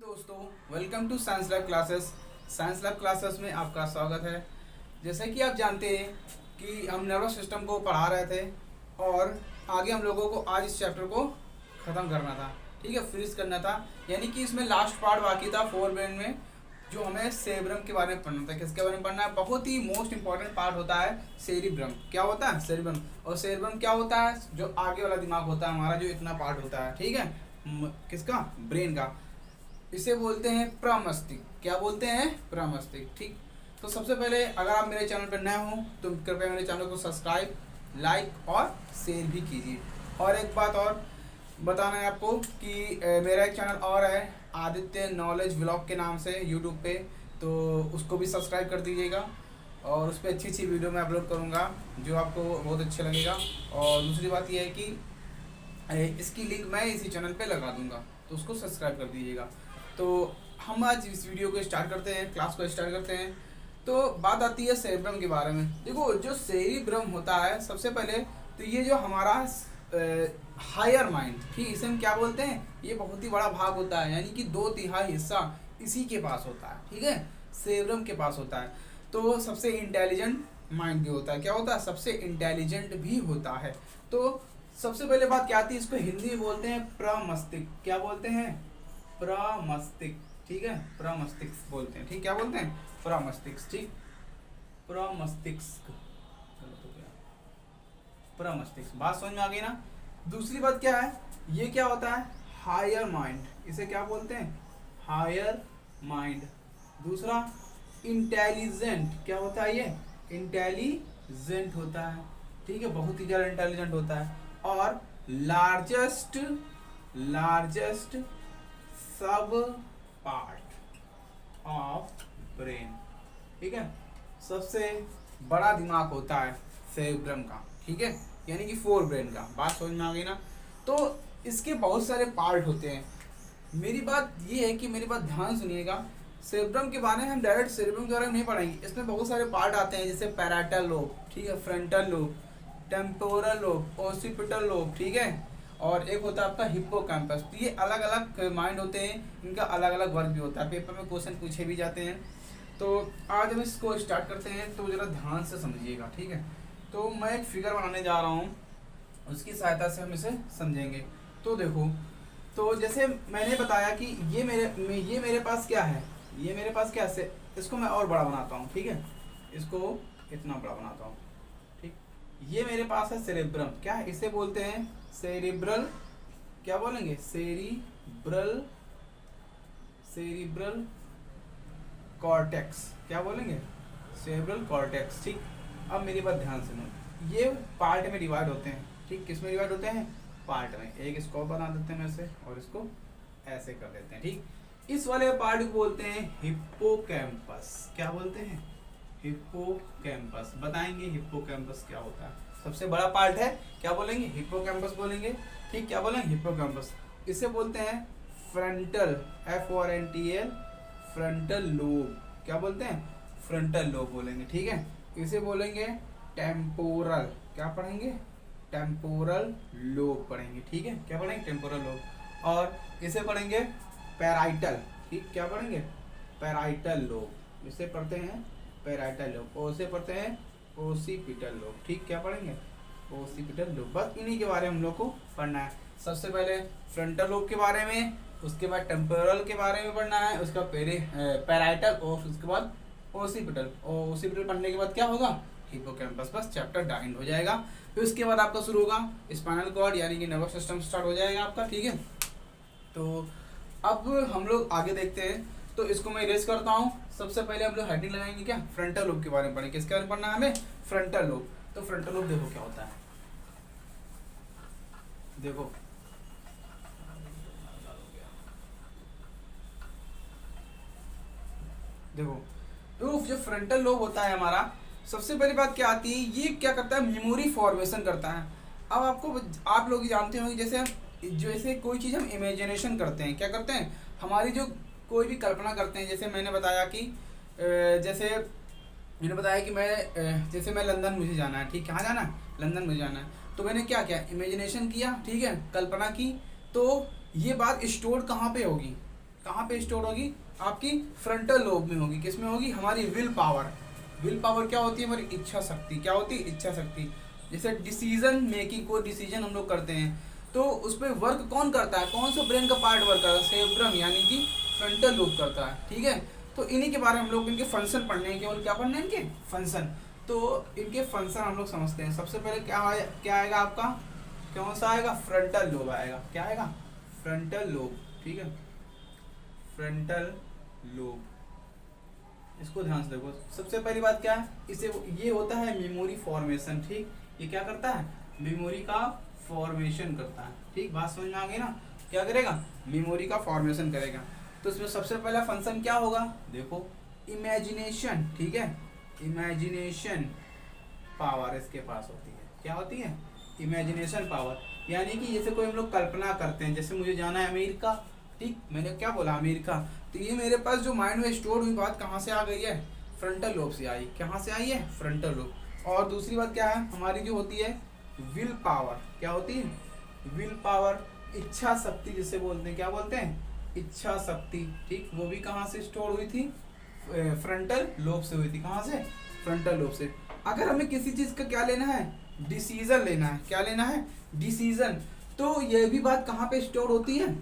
दोस्तों, welcome to science lab classes. Science lab classes में आपका स्वागत है। जैसे कि आप जानते हैं कि हम नर्वस सिस्टम को पढ़ा रहे थे और आगे हम लोगों को आज इस चैप्टर को ख़त्म करना था, ठीक है, फिनिश करना था। यानी कि इसमें लास्ट पार्ट बाकी था फोर ब्रेन में, जो हमें सेरेब्रम के बारे में पढ़ना था। किसके बारे में पढ़ना है? बहुत ही मोस्ट इंपॉर्टेंट पार्ट होता है सेरेब्रम। क्या होता है? सेरेब्रम। और सेरेब्रम क्या होता है? जो आगे वाला दिमाग होता है हमारा, जो इतना पार्ट होता है, ठीक है, किसका? ब्रेन का। इसे बोलते हैं प्रमस्तिष्क। क्या बोलते हैं? प्रमस्तिष्क। ठीक। तो सबसे पहले अगर आप मेरे चैनल पर नए हो तो कृपया मेरे चैनल को सब्सक्राइब, लाइक और शेयर भी कीजिए। और एक बात और बताना है आपको कि मेरा एक चैनल और है, आदित्य नॉलेज व्लॉग के नाम से, यूट्यूब पे, तो उसको भी सब्सक्राइब कर दीजिएगा। और उस पर अच्छी अच्छी वीडियो मैं अपलोड करूँगा जो आपको बहुत अच्छा लगेगा। और दूसरी बात यह है कि इसकी लिंक मैं इसी चैनल पे लगा दूंगा, तो उसको सब्सक्राइब कर दीजिएगा। तो हम आज इस वीडियो को स्टार्ट करते हैं, क्लास को स्टार्ट करते हैं। तो बात आती है सेरेब्रम के बारे में। देखो, जो सेरेब्रम होता है, सबसे पहले तो ये जो हमारा हायर माइंड, ठीक, इसे हम क्या बोलते हैं? ये बहुत ही बड़ा भाग होता है, यानी कि 2/3 हिस्सा इसी के पास होता है, ठीक है, सेरेब्रम के पास होता है। तो सबसे इंटेलिजेंट माइंड भी होता है। क्या होता है? सबसे इंटेलिजेंट भी होता है। तो सबसे पहले बात क्या आती है, इसको हिंदी में बोलते हैं प्रमस्तिष्क। क्या बोलते हैं? प्रमस्तिष्क, ठीक है, प्रमस्तिष्क बोलते हैं। ठीक, क्या बोलते हैं? प्रमस्तिष्क। ठीक, प्रमस्तिष्क, प्रमस्तिष्क। बात समझ में आ गई ना? दूसरी बात क्या है, ये क्या होता है? Higher mind. इसे क्या बोलते हैं? Higher mind. दूसरा इंटेलिजेंट। क्या होता है ये? इंटेलिजेंट होता है, ठीक है, बहुत ही ज्यादा इंटेलिजेंट होता है। और लार्जेस्ट सब पार्ट ऑफ ब्रेन, ठीक है, सबसे बड़ा दिमाग होता है सेरेब्रम का, ठीक है, यानी कि फोर ब्रेन का। बात समझ में आ गई ना? तो इसके बहुत सारे पार्ट होते हैं। मेरी बात ये है कि मेरी बात ध्यान सुनिएगा। सेरेब्रम के बारे में हम डायरेक्ट सेरेब्रम के बारे में नहीं पढ़ेंगे, इसमें बहुत सारे पार्ट आते हैं, जैसे पैराइटल लोब, ठीक है, frontal lobe, temporal lobe, occipital lobe, ठीक है, और एक होता है आपका हिप्पोकैम्पस। तो ये अलग अलग माइंड होते हैं, इनका अलग अलग वर्क भी होता है, पेपर में क्वेश्चन पूछे भी जाते हैं। तो आज हम इसको स्टार्ट करते हैं, तो ज़रा ध्यान से समझिएगा, ठीक है। तो मैं एक फिगर बनाने जा रहा हूँ, उसकी सहायता से हम इसे समझेंगे। तो देखो, तो जैसे मैंने बताया कि ये मेरे पास क्या है, ये मेरे पास क्या है, इसको मैं और बड़ा बनाता हूँ, ठीक है, इसको इतना बड़ा बनाता हूँ, ठीक। ये मेरे पास है सेरेब्रम। क्या है? इसे बोलते हैं सेरिब्रल, क्या बोलेंगे? Cerebral cortex. क्या बोलेंगे? Cerebral cortex. ठीक। अब मेरी बात ध्यान सुनो, ये पार्ट में डिवाइड होते हैं, ठीक, किस में डिवाइड होते हैं? पार्ट में। एक इसको बना देते हैं ऐसे और इसको ऐसे कर देते हैं, ठीक। इस वाले पार्ट को बोलते हैं हिप्पोकैम्पस। क्या बोलते हैं? हिप्पोकैम्पस। बताएंगे हिप्पोकैम्पस क्या होता है? सबसे बड़ा पार्ट है, क्या बोलेंगे? हिप्पोकैम्पस बोलेंगे, ठीक। क्या बोलेंगे? हिप्पोकैम्पस। इसे बोलते हैं फ्रंटल, FRNTL, फ्रंटल लोब। क्या बोलते हैं? फ्रंटल लोब बोलेंगे, ठीक है। इसे बोलेंगे टेम्पोरल। क्या पढ़ेंगे? टेम्पोरल लोब पढ़ेंगे, ठीक है। क्या पढ़ेंगे? Temporal lobe. और इसे पढ़ेंगे पैराइटल, ठीक। क्या पढ़ेंगे? Parietal lobe. इसे पढ़ते हैं पैराइटल लोब। और इसे पढ़ते हैं ओसिपिटल लोब, ठीक। क्या पढ़ेंगे? Occipital lobe. बस इन्हीं के बारे में हम लोग को पढ़ना है। सबसे पहले फ्रंटल लोब के बारे में, उसके बाद टेम्पोरल के बारे में पढ़ना है, उसका पैराइटल, और उसके बाद ओसिपिटल। और ओसिपिटल पढ़ने के बाद क्या होगा? हिप्पोकैम्पस। बस चैप्टर डाइन हो जाएगा। फिर उसके बाद आपका शुरू होगा स्पाइनल कॉर्ड, यानी कि नर्वस सिस्टम स्टार्ट हो जाएगा आपका, ठीक है। तो अब हम लोग आगे देखते हैं। तो इसको मैं इरेज करता हूँ। सबसे पहले हम लोग हेडिंग लगाएंगे, क्या? फ्रंटल लोब के बारे में पढ़ेंगे। किसके बारे में पढ़ना है हमें? Frontal lobe. तो फ्रंटल लोब देखो क्या होता है, देखो, देखो, तो जो फ्रंटल लोब होता है हमारा, सबसे पहली बात क्या आती है, ये क्या करता है? मेमोरी फॉर्मेशन करता है। अब आप लोग जानते होंगे, जैसे कोई चीज़ हम इमेजिनेशन करते हैं, क्या करते हैं? हमारी जो कोई भी कल्पना करते हैं, जैसे मैंने बताया कि जैसे मैं लंदन, मुझे जाना है, ठीक। कहाँ जाना है? लंदन मुझे जाना है। तो मैंने क्या किया? इमेजिनेशन किया, ठीक है, कल्पना की। तो ये बात स्टोर कहाँ पे होगी? कहाँ पे स्टोर होगी? आपकी फ्रंटल लोब में होगी। किस में होगी? हमारी विल पावर। विल पावर क्या होती है? हमारी इच्छा शक्ति। क्या होती है? इच्छा शक्ति। जैसे डिसीजन मेकिंग, कोई डिसीजन हम लोग करते हैं तो उस पर वर्क कौन करता है? कौन सा ब्रेन का पार्ट वर्क करता है? सेरेब्रम यानी कि फ्रंटल लोब करता है। ठीक है, तो इन्हीं के बारे में हम लोग इनके फंक्शन पढ़ने हैं। केवल क्या पढ़ने हैं? इनके फंक्शन। तो इनके फंक्शन हम लोग समझते हैं। सबसे पहले क्या आएगा आपका? कौन सा आएगा? फ्रंटल लोब आएगा। क्या आएगा? Frontal lobe. ठीक है, फ्रंटल लोब, इसको ध्यान से देखो। सबसे पहली बात क्या है? इसे ये होता है मेमोरी फॉर्मेशन। ठीक, ये क्या करता है? मेमोरी का फॉर्मेशन करता है। ठीक, बात समझ में आ गई ना? क्या करेगा? मेमोरी का फॉर्मेशन करेगा। तो इसमें सबसे पहला फंक्शन क्या होगा? देखो, इमेजिनेशन। ठीक है, इमेजिनेशन पावर इसके पास होती है। क्या होती है? Imagination power. यानी कि जैसे कोई हम लोग कल्पना करते हैं, जैसे मुझे जाना है अमेरिका। ठीक, मैंने क्या बोला? अमेरिका। तो ये मेरे पास जो माइंड में स्टोर हुई बात कहाँ से आ गई है? फ्रंटल लोब से आई। कहाँ से आई है? Frontal lobe. और दूसरी बात क्या है हमारी जो होती है? Will power. क्या होती है? विल पावर, इच्छा शक्ति जिसे बोलते हैं। क्या बोलते हैं? इच्छा शक्ति। ठीक, वो भी कहाँ से स्टोर हुई थी? फ्रंटल लोब से हुई थी। कहाँ से? फ्रंटल लोब से। अगर हमें किसी चीज का क्या लेना है? डिसीजन लेना है। क्या लेना है? डिसीजन। तो ये भी बात कहाँ पे स्टोर होती है?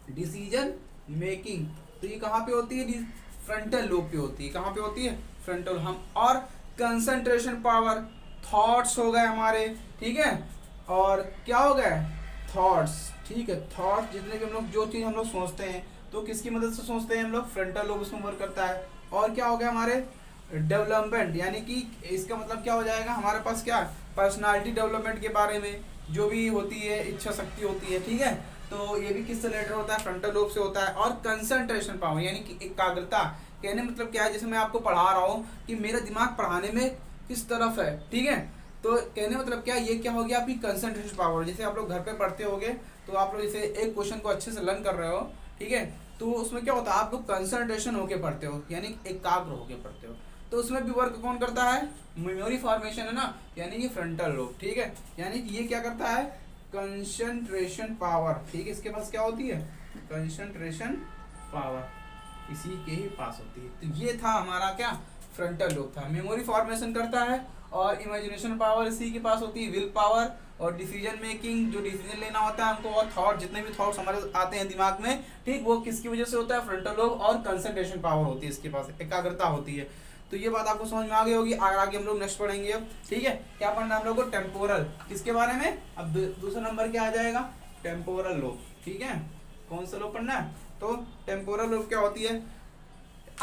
Decision making. तो ये कहाँ पे होती है? फ्रंटल लोब पे होती है। कहाँ पे होती है? फ्रंटल। हम और कंसंट्रेशन पावर, थॉट्स हो गए हमारे। ठीक है, और क्या हो गए? थॉट्स। ठीक है, थॉट्स जितने भी हम लोग जो चीज हम लोग सोचते हैं तो किसकी मदद से सोचते हैं हम लोग? फ्रंटल लोब उसमें वर्क करता है। और क्या हो गया हमारे? डेवलपमेंट, यानी कि इसका मतलब क्या हो जाएगा हमारे पास? क्या? पर्सनालिटी डेवलपमेंट के बारे में जो भी होती है, इच्छा शक्ति होती है। ठीक है, तो ये भी किससे रिलेटेड होता है? फ्रंटल लोब से होता है। और कंसंट्रेशन पावर यानी कि एकाग्रता। कहने मतलब क्या है? जैसे मैं आपको पढ़ा रहा हूँ कि मेरा दिमाग पढ़ाने में किस तरफ है। ठीक है, तो कहने मतलब क्या? ये क्या हो गया? आपकी कंसंट्रेशन पावर। जैसे आप लोग घर पे पढ़ते होगे तो आप लोग जैसे एक क्वेश्चन को अच्छे से लर्न कर रहे हो। ठीक है, तो उसमें क्या होता है? आप लोग कंसंट्रेशन होके पढ़ते हो, यानी एकाग्र होके पढ़ते हो। तो उसमें भी वर्क कौन करता है? मेमोरी फॉर्मेशन है ना, यानी कि फ्रंटल लोब। ठीक है, यानी कि ये क्या करता है? Concentration power. ठीक है, इसके पास क्या होती है? कंसंट्रेशन पावर इसी के ही पास होती है। तो ये था हमारा क्या? फ्रंटल लोब था। मेमोरी फॉर्मेशन करता है और इमेजिनेशन पावर इसी के पास होती है। विल पावर और डिसीजन मेकिंग, जो डिसीजन लेना होता है हमको, और थॉट, जितने भी थॉट्स हमारे आते हैं दिमाग में, ठीक, वो किसकी वजह से होता है? Frontal lobe. और कंसंट्रेशन पावर होती है इसके पास, एकाग्रता होती है। तो ये बात आपको समझ में आ गई होगी। आगे हम लोग नेक्स्ट पढ़ेंगे अब। ठीक है, क्या पढ़ना है हम लोग को? टेम्पोरल। किसके बारे में? अब दूसरा नंबर क्या आ जाएगा? Temporal lobe. ठीक है, कौन सा लोब पढ़ना है? तो टेम्पोरल लोब क्या होती है?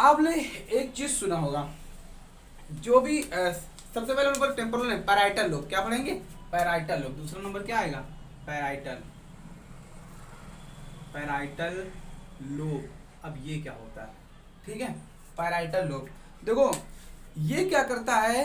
आपने एक चीज सुना होगा, जो भी सबसे पहले नंबर टेम्पोरल है, पैराइटल लोब। क्या पढ़ेंगे? Parietal lobe. दूसरा नंबर क्या आएगा? Parietal, parietal lobe. अब ये क्या होता है? ठीक है, पैराइटल लोब। देखो, ये क्या करता है?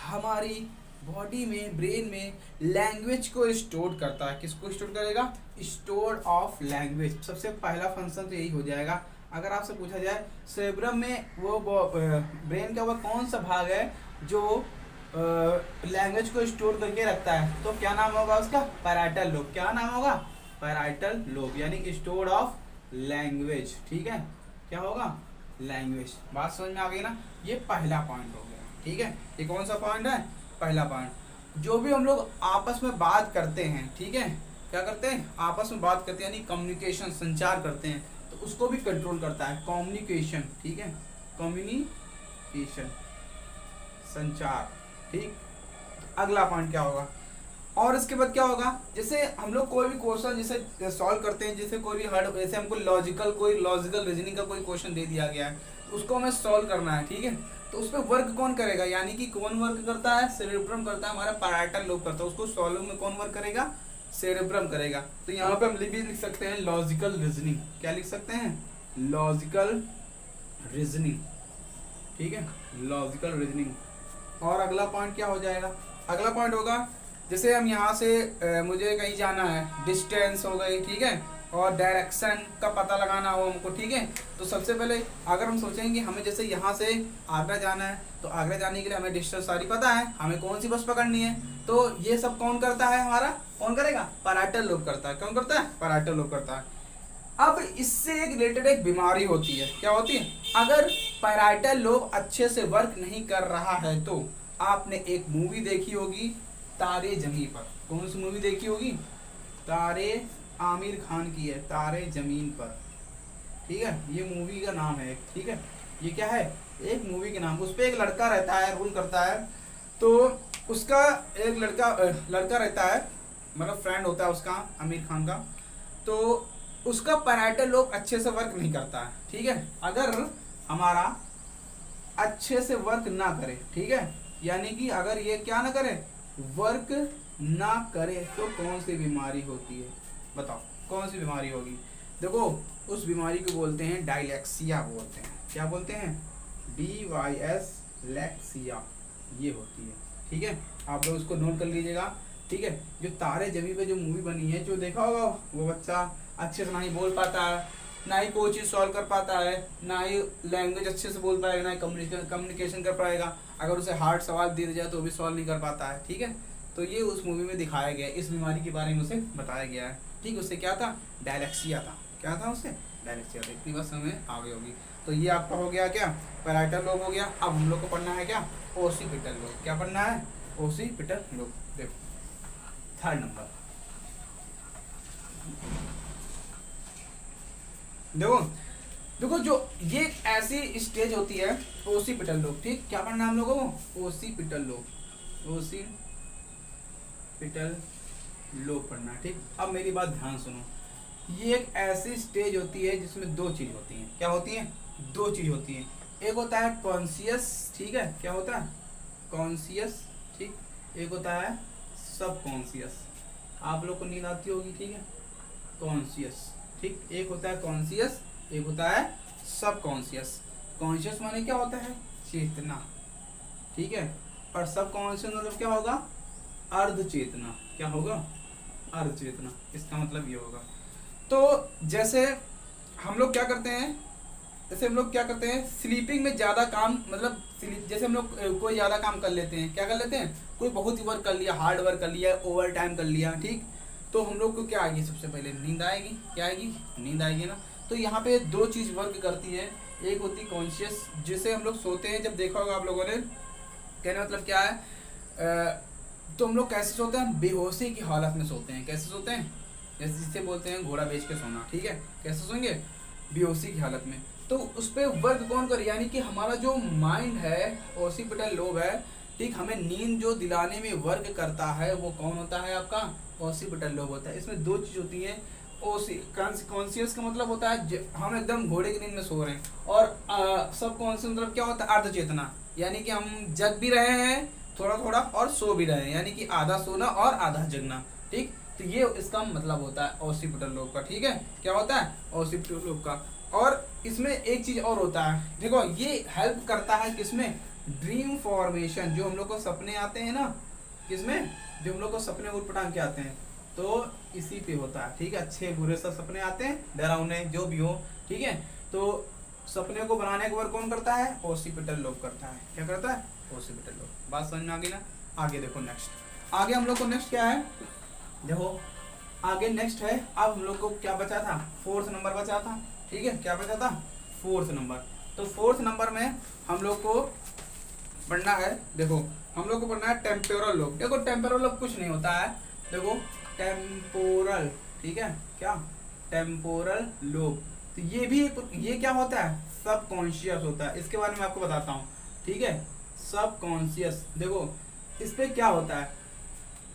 हमारी बॉडी में, ब्रेन में लैंग्वेज को स्टोर करता है। किसको स्टोर करेगा? Store of language. सबसे पहला फंक्शन तो यही हो जाएगा। अगर आपसे पूछा जाए सेरेब्रम में वो ब्रेन का वो कौन सा भाग है जो लैंग्वेज को स्टोर करके रखता है, तो क्या नाम होगा उसका? Parietal lobe. क्या नाम होगा? पैराइटल लोब, यानी स्टोर ऑफ लैंग्वेज। ठीक है, क्या होगा? लैंग्वेज। बात समझ में आ गई ना? ये पहला पॉइंट हो गया। ठीक है, ये कौन सा पॉइंट है? पहला पॉइंट। जो भी हम लोग आपस में बात करते हैं, ठीक है, क्या करते हैं? आपस में बात करते हैं, यानी कम्युनिकेशन, संचार करते हैं, तो उसको भी कंट्रोल करता है कम्युनिकेशन। ठीक है, कम्युनिकेशन, संचार। ठीक, अगला पॉइंट क्या होगा? और इसके बाद क्या होगा? जैसे हम लोग कोई भी क्वेश्चन जैसे सॉल्व करते हैं, जैसे कोई भी हर्ड, जैसे हमको लॉजिकल रीजनिंग का कोई क्वेश्चन दे दिया गया है, उसको हमें सॉल्व करना है। ठीक है, तो उस पर वर्क कौन करेगा? यानी कि कौन वर्क करता है? सेरेब्रम करता है, हमारा पैराइटल लोब करता है। उसको सॉल्व में कौन वर्क करेगा? सेरेब्रम करेगा। तो यहाँ पे हम भी लिख सकते हैं लॉजिकल रीजनिंग। क्या लिख सकते हैं? Logical reasoning. ठीक है, लॉजिकल रीजनिंग। और अगला पॉइंट क्या हो जाएगा? अगला पॉइंट होगा, जैसे हम यहाँ से मुझे कहीं जाना है, डिस्टेंस हो गई। ठीक है, और डायरेक्शन का पता लगाना हो हमको। ठीक है, तो सबसे पहले अगर हम सोचेंगे हमें जैसे यहाँ से आगरा जाना है, तो आगरा जाने के लिए हमें डिस्टेंस सारी पता है, हमें कौन सी बस पकड़नी है, तो ये सब कौन करता है? हमारा कौन करेगा? पैराइटल लोब करता है। कौन करता है? पैराइटल लोब करता है। अब इससे एक रिलेटेड एक बीमारी होती है, क्या होती है? अगर पैराइटल लोब अच्छे से वर्क नहीं कर रहा है तो आपने एक मूवी देखी होगी तारे जमीन पर। कौन सी मूवी देखी होगी? तारे, आमिर खान की है, तारे जमीन पर। ठीक है, ये मूवी का नाम है, ठीक है, ये क्या है? एक मूवी के नाम। उस पर एक लड़का रहता है, रूल करता है, तो उसका एक लड़का रहता है, मतलब फ्रेंड होता है उसका, आमिर खान का। तो उसका पैराइटल लोब अच्छे से वर्क नहीं करता है, ठीक है। अगर हमारा अच्छे से वर्क ना करे, ठीक है, यानी कि अगर ये क्या ना करे, वर्क ना करे, तो कौन सी बीमारी होती है? बताओ कौन सी बीमारी होगी? देखो, उस बीमारी को बोलते हैं डायलैक्सिया बोलते हैं। क्या बोलते हैं? DYS लैक्सिया, ये होती है, ठीक है। आप लोग उसको नोट कर लीजिएगा, ठीक है। जो तारे जमीन पे जो मूवी बनी है, जो देखा होगा, वो बच्चा अच्छे से ना ही बोल पाता है, ना ही कोई चीज़ सॉल्व कर पाता है, ना ही लैंग्वेज अच्छे से बोल पाएगा, ना ही कम्युनिकेशन कर पाएगा। अगर उसे हार्ड सवाल दे दिया तो भी सॉल्व नहीं कर पाता है, ठीक है। तो ये उस मूवी में दिखाया गया है, इस बीमारी के बारे में उसे बताया गया है, ठीक। उससे क्या था? डायलैक्सिया था। क्या था उससे? डायलैक्सिया था। इतनी बात समझ आ गई होगी। तो ये आपका हो गया क्या? पैराइटल लोब हो गया। अब हम लोग को पढ़ना है क्या? Occipital lobe. क्या पढ़ना है? Occipital lobe. देखो थर्ड नंबर, देखो देखो, जो ये ऐसी स्टेज होती है ओसिपिटल लोब, ठीक। क्या पढ़ना है हम लोगों को? ओसिपिटल लोब, ओसिपिटल लोब पढ़ना है, ठीक। अब मेरी बात ध्यान सुनो, ये एक ऐसी स्टेज होती है जिसमें दो चीज होती हैं। क्या होती हैं? दो चीज होती हैं। एक होता है कॉन्शियस, ठीक है, क्या होता है? कॉन्शियस, ठीक। एक होता है सब कॉन्शियस। आप लोग को नींद आती होगी, ठीक है। कॉन्शियस, ठीक। एक होता है कॉन्शियस, एक होता है सब कॉन्शियस। कॉन्शियस माने क्या होता है? चेतना, ठीक है। और सब कॉन्शियस मतलब क्या होगा? अर्ध चेतना। क्या होगा? अर्ध चेतना। इसका मतलब ये होगा। तो जैसे हम लोग क्या करते हैं, स्लीपिंग में ज़्यादा काम, मतलब जैसे हम लोग कोई ज़्यादा काम कर लेते हैं, क्या कर लेते हैं? कोई बहुत ही वर्क कर लिया, हार्ड वर्क कर लिया, ओवर टाइम कर लिया, ठीक। तो हम लोग को क्या आएगी? सबसे पहले नींद आएगी। क्या आएगी? नींद आएगी ना। तो यहाँ पे दो चीज़ वर्क करती है। एक होती कॉन्शियस, जिसे हम लोग सोते हैं, जब देखा होगा आप लोगों ने, कहने मतलब क्या है, तो हम लोग कैसे सोते हैं? बेहोशी की हालत में सोते हैं। कैसे सोते हैं? जैसे जिसे बोलते हैं घोड़ा बेच के सोना, ठीक है। कैसे सोएंगे? बेहोशी की हालत में। तो उस पर वर्क कौन करे? यानी कि हमारा जो माइंड है, ओसिपिटल लोब है, ठीक, हमें नींद जो दिलाने में वर्क करता है, वो कौन होता है? आपका ओसिपिटल लोब होता है। इसमें दो चीज होती है। कॉन्शियस का मतलब होता है हम एकदम घोड़े की नींद में सो रहे हैं, और सब कॉन्शियस मतलब क्या होता है? अर्ध चेतना, यानी कि हम जग भी रहे हैं थोड़ा थोड़ा और सो भी रहे हैं, यानी कि आधा सोना और आधा जगना, ठीक। तो ये इसका मतलब होता है ओसिपिटल लोब का, ठीक है। क्या होता है? ओसिपिटल लोब का। और इसमें एक चीज और होता है, देखो, ये हेल्प करता है किसमें? Dream formation. जो हम लोग को सपने आते हैं ना, किसमें? जो हम लोग को सपने उठपटांग के आते हैं, तो इसी पे होता है, ठीक है। अच्छे बुरे सब सपने आते हैं, डरावने जो भी हो, ठीक है। तो सपने को बनाने का वर्क कौन करता है? ओसिपिटल लोब करता है। क्या करता है? Occipital lobe. बात समझ में आ गई ना? आगे देखो, नेक्स्ट आगे हम लोग को नेक्स्ट क्या है? देखो आगे नेक्स्ट है, अब हम लोग को क्या बचा था? फोर्थ नंबर बचा था, ठीक है। क्या बचा था? Fourth number. तो फोर्थ नंबर में हम लोग को पढ़ना है, देखो हम लोग को पढ़ना है टेम्पोरल लोब। देखो टेम्पोरल लोब कुछ नहीं होता है, देखो टेम्पोरल, ठीक है। क्या? Temporal lobe. तो ये क्या होता है? सब कॉन्शियस होता है। इसके बारे में आपको बताता हूँ, ठीक है। सब कॉन्शियस, देखो इस पे क्या होता है,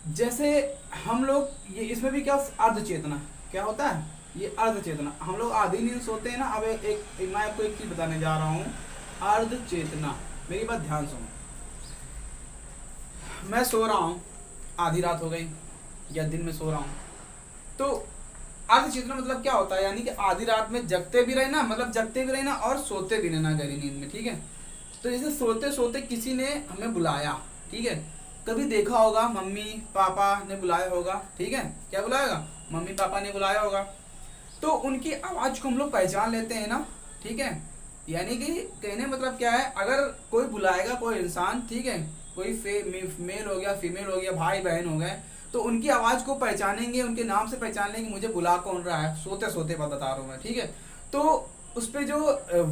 जैसे हम लोग ये इसमें भी क्या अर्ध चेतना, क्या होता है? ये अर्ध चेतना। हम लोग आधी नींद सोते हैं ना। अब मैं आपको एक चीज बताने जा रहा हूँ, अर्ध चेतना। मेरी बात ध्यान सुनो, मैं सो रहा हूँ, आधी रात हो गई या दिन में सो रहा हूँ, तो अर्ध चेतना मतलब क्या होता है? यानी कि आधी रात में जगते भी रहना, मतलब जगते भी रहना और सोते भी रहना गहरी नींद में, ठीक है। तो जैसे सोते सोते किसी ने हमें बुलाया, ठीक है। कभी देखा होगा मम्मी पापा ने बुलाया होगा, ठीक है। क्या बुलाएगा? मम्मी पापा ने बुलाया होगा। तो उनकी आवाज को हम लोग पहचान लेते हैं ना, ठीक है। यानी कि कहने मतलब क्या है, अगर कोई बुलाएगा कोई इंसान, ठीक है, कोई मेल हो गया फीमेल हो गया भाई बहन हो गए, तो तो उनकी आवाज़ को पहचानेंगे, उनके नाम से पहचान लेंगे मुझे बुला कौन रहा है, सोते सोते बात बता रहा हूँ मैं, ठीक है। तो उस पर जो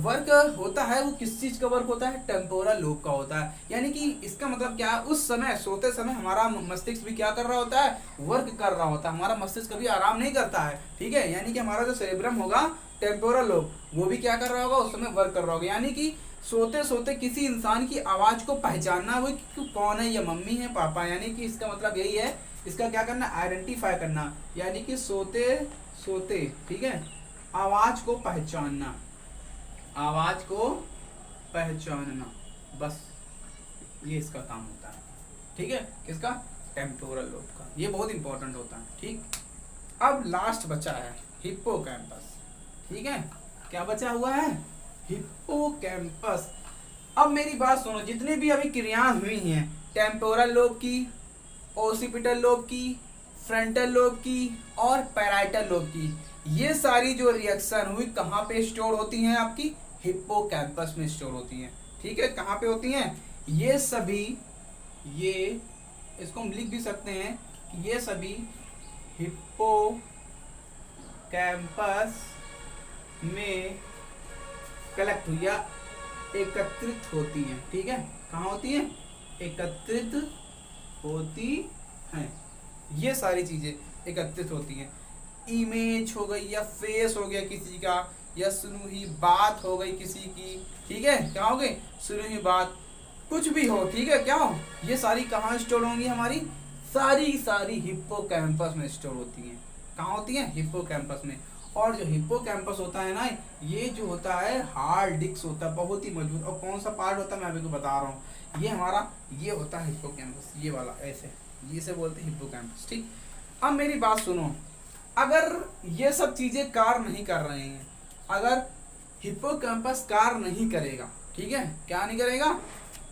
वर्क होता है वो किस चीज़ का वर्क होता है, टेम्पोरल लोब का होता है। यानी कि इसका मतलब क्या है, उस समय सोते समय हमारा मस्तिष्क भी क्या कर रहा होता है, वर्क कर रहा होता है। हमारा मस्तिष्क कभी आराम नहीं करता है, ठीक है। यानी कि हमारा जो सेरेब्रम होगा, टेम्पोरल लोब, वो भी क्या कर रहा होगा, उस समय वर्क कर रहा होगा। यानी कि सोते सोते किसी इंसान की आवाज़ को पहचानना, वो कि कौन है, ये मम्मी है पापा, यानी कि इसका मतलब यही है, इसका क्या करना, आइडेंटिफाई करना। यानी कि सोते सोते, ठीक है, आवाज को पहचानना, आवाज को पहचानना, बस ये इसका काम होता है, ठीक है। किसका, टेम्पोरल लोब का। ये बहुत इंपॉर्टेंट होता है, ठीक। अब लास्ट बचा है हिप्पोकैम्पस, ठीक है। क्या बचा हुआ है, हिप्पोकैम्पस। अब मेरी बात सुनो, जितनी भी अभी क्रियाएं हुई हैं, टेम्पोरल लोब की, ओसिपिटल लोब की, फ्रंटल लोब की और पैराइटल लोब की, ये सारी जो रिएक्शन हुई कहाँ पे स्टोर होती हैं, आपकी हिप्पोकैम्पस में स्टोर होती हैं, ठीक है। कहाँ पे होती हैं ये सभी, ये इसको हम लिख भी सकते हैं कि ये सभी हिप्पोकैम्पस में कलेक्ट हुई या एकत्रित होती हैं, ठीक है। कहाँ होती हैं, एकत्रित होती हैं, ये सारी चीजें एकत्रित होती हैं। इमेज हो गई या फेस हो गया किसी का, या सुनी हुई बात हो गई किसी की, ठीक है। क्या हो गई, सुनी हुई बात, कुछ भी हो, ठीक है। क्या हो, ये सारी कहाँ स्टोर होंगी, हमारी सारी हिप्पोकैम्पस में स्टोर होती हैं। कहाँ होती हैं, हिप्पोकैम्पस में। और जो हिप्पोकैम्पस होता है ना, ये जो होता है हार्ड डिस्क होता है, बहुत ही मजबूत। और कौन सा पार्ट होता है मैं अभी को बता रहा हूँ, ये हमारा ये होता है हिप्पोकैम्पस, ये वाला ऐसे, ये से बोलते हैं हिप्पोकैम्पस, ठीक। अब मेरी बात सुनो, अगर ये सब चीजें कार्य नहीं कर रहे हैं, अगर हिप्पोकैम्पस कार्य नहीं करेगा, ठीक है, क्या नहीं करेगा,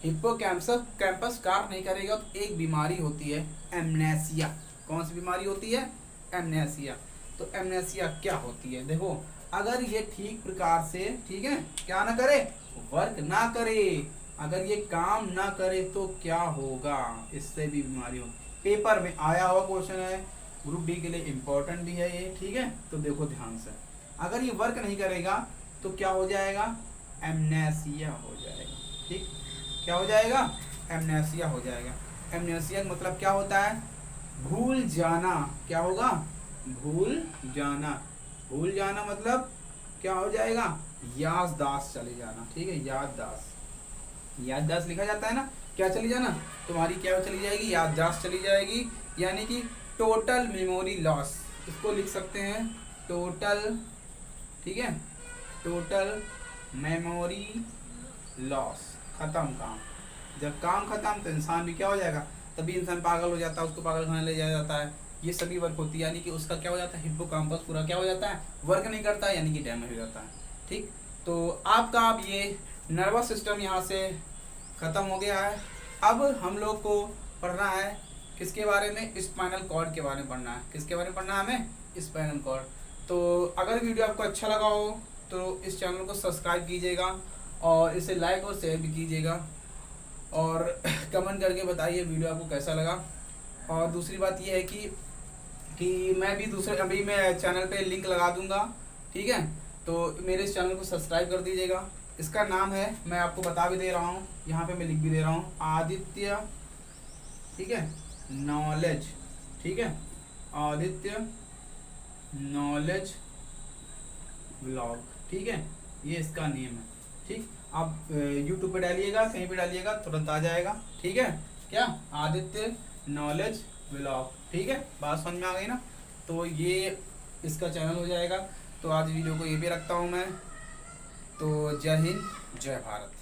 हिप्पोकैम्पस कार्य नहीं करेगा, तो एक बीमारी होती है एमनेसिया। कौन सी बीमारी होती है, एमनेसिया। तो एमनेसिया क्या होती है, देखो, अगर ये ठीक प्रकार से, ठीक है, क्या ना करे, वर्क ना करे, अगर ये काम ना करे तो क्या होगा, इससे भी बीमारी हो। पेपर में आया हुआ क्वेश्चन है, ग्रुप डी के लिए इम्पोर्टेंट भी है ये, ठीक है। तो देखो ध्यान से, अगर ये वर्क नहीं करेगा तो क्या हो जाएगा, एमनेसिया हो जाएगा, ठीक। क्या हो जाएगा, एमनेसिया हो जाएगा। एमनेसिया का मतलब क्या होता है, भूल जाना। क्या होगा, भूल जाना। भूल जाना मतलब क्या हो जाएगा, याददाश्त चले जाना, ठीक है। याददाश्त, याददाश्त लिखा जाता है ना, क्या चली जाना, तुम्हारी क्या चली जाएगी, याददाश्त चली जाएगी। यानी कि टोटल मेमोरी लॉस, इसको लिख सकते हैं टोटल, ठीक है, टोटल मेमोरी लॉस, खत्म काम। जब काम खत्म तो इंसान भी क्या हो जाएगा, तभी इंसान पागल हो जाता है, उसको पागल खाने ले जाया जाता है। ये सभी वर्क होती है, यानी कि उसका क्या हो जाता है, हिप्पोकैम्पस पूरा क्या हो जाता है, वर्क नहीं करता है, यानी कि डैमेज हो जाता है, ठीक। तो आपका अब ये नर्वस सिस्टम यहाँ से खत्म हो गया है। अब हम लोग को पढ़ना है किसके बारे में, स्पाइनल कॉर्ड के बारे में पढ़ना है। किसके बारे में पढ़ना है हमें, स्पाइनल कॉर्ड। तो अगर वीडियो आपको अच्छा लगा हो तो इस चैनल को सब्सक्राइब कीजिएगा और इसे लाइक और शेयर भी कीजिएगा, और कमेंट करके बताइए वीडियो आपको कैसा लगा। और दूसरी बात ये है कि मैं भी दूसरे, अभी मैं चैनल पे लिंक लगा दूंगा, ठीक है। तो मेरे इस चैनल को सब्सक्राइब कर दीजिएगा। इसका नाम है, मैं आपको बता भी दे रहा हूँ, यहाँ पे मैं लिख भी दे रहा हूँ, आदित्य, ठीक है, नॉलेज, ठीक है, आदित्य नॉलेज ब्लॉग, ठीक है, ये इसका नेम है, ठीक। आप यूट्यूब पे डालिएगा, कहीं पे डालिएगा, तुरंत आ जाएगा, ठीक है। क्या, आदित्य नॉलेज ब्लॉग, ठीक है। बात समझ में आ गई ना, तो ये इसका चैनल हो जाएगा। तो आज वीडियो को ये भी रखता हूँ मैं। तो जय हिंद, जय भारत।